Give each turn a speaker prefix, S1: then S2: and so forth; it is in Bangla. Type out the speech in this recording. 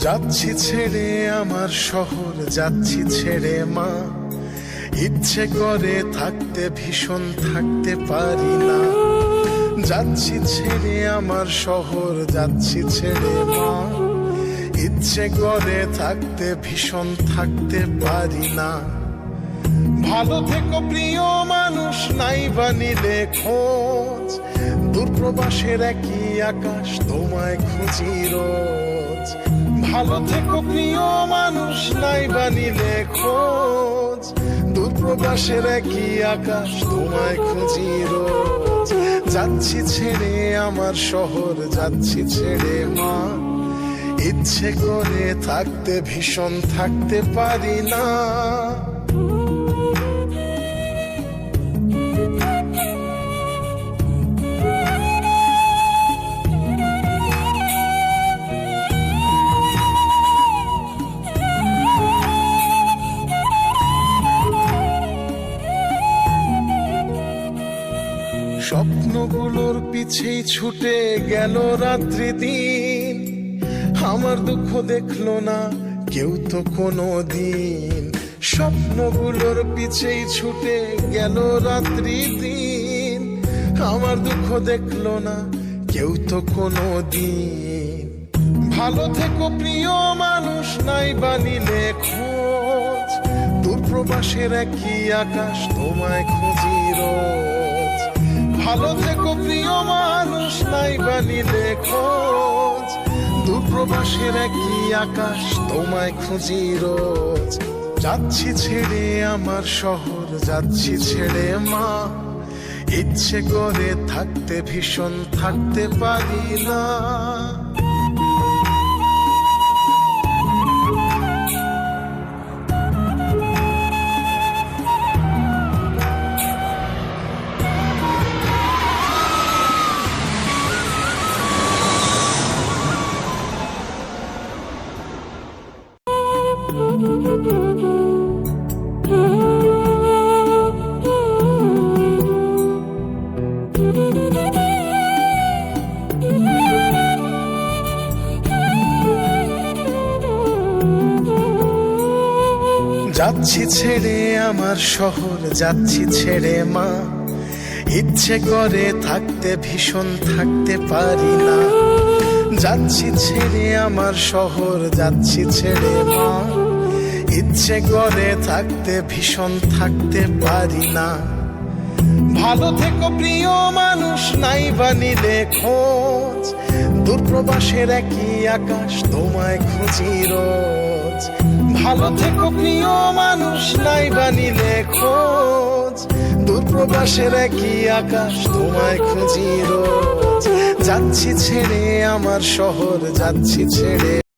S1: যাচ্ছি ছেড়ে আমার শহর, যাচ্ছি ছেড়ে মা। ইচ্ছে করে থাকতে ভীষণ, থাকতে পারি না। যাচ্ছি ছেড়ে আমার শহর, যাচ্ছি ছেড়ে মা। ইচ্ছে করে থাকতে ভীষণ, থাকতে পারি না। ভালো থেকো প্রিয় মানুষ, নাই বানিলে খোঁজ। দূরপ্রবাসের একই আকাশ, তোমায় খুঁজি রোজ। ভালো থেকো প্রিয় মানুষ, নাই বানিলে খোঁজ। দূরপ্রবাসের একই আকাশ, তোমায় খুঁজি রোজ। যাচ্ছি ছেড়ে আমার শহর, যাচ্ছি ছেড়ে মা। ইচ্ছে করে থাকতে ভীষণ, থাকতে পারি না। স্বপ্নগুলোর পিছেই ছুটে গেল রাত্রি দিন। আমার দুঃখ দেখলো না কেউ তো কোনো দিন। স্বপ্নগুলোর পিছেই ছুটে গেল রাত্রি দিন। আমার দুঃখ দেখলো না কেউ তো কোনো দিন। ভালো থেকো প্রিয় মানুষ, নাই বানিলে খোঁজ। দূরপ্রবাসের একই আকাশ, তোমায় খুঁজি রোজ। ভালো থেকো প্রিয় মানুষ, নাই বানিলে খোঁজ। দূরপ্রবাসের একই আকাশ, তোমায় খুঁজি রোজ। যাচ্ছি ছেড়ে আমার শহর, যাচ্ছি ছেড়ে মা। ইচ্ছে করে থাকতে ভীষণ, থাকতে পারি না। যাচ্ছি ছেড়ে আমার শহর, যাচ্ছি ছেড়ে মা। ইচ্ছে করে থাকতে ভীষণ, থাকতে পারি না। যাচ্ছি ছেড়ে আমার শহর, যাচ্ছি ছেড়ে মা। ইচ্ছে করে থাকতে ভীষণ, থাকতে পারি না। ভালো থেকো প্রিয় মানুষ, নাই বানিলে খোঁজ। দূরপ্রবাসের একই আকাশ, তোমায় খুঁজি রোজ। ভালো থেকো প্রিয় মানুষ, নাই বানিলে খোঁজ। দূরপ্রবাসের একই আকাশ, তোমায় খুঁজি রোজ। যাচ্ছি ছেড়ে আমার শহর, যাচ্ছি ছেড়ে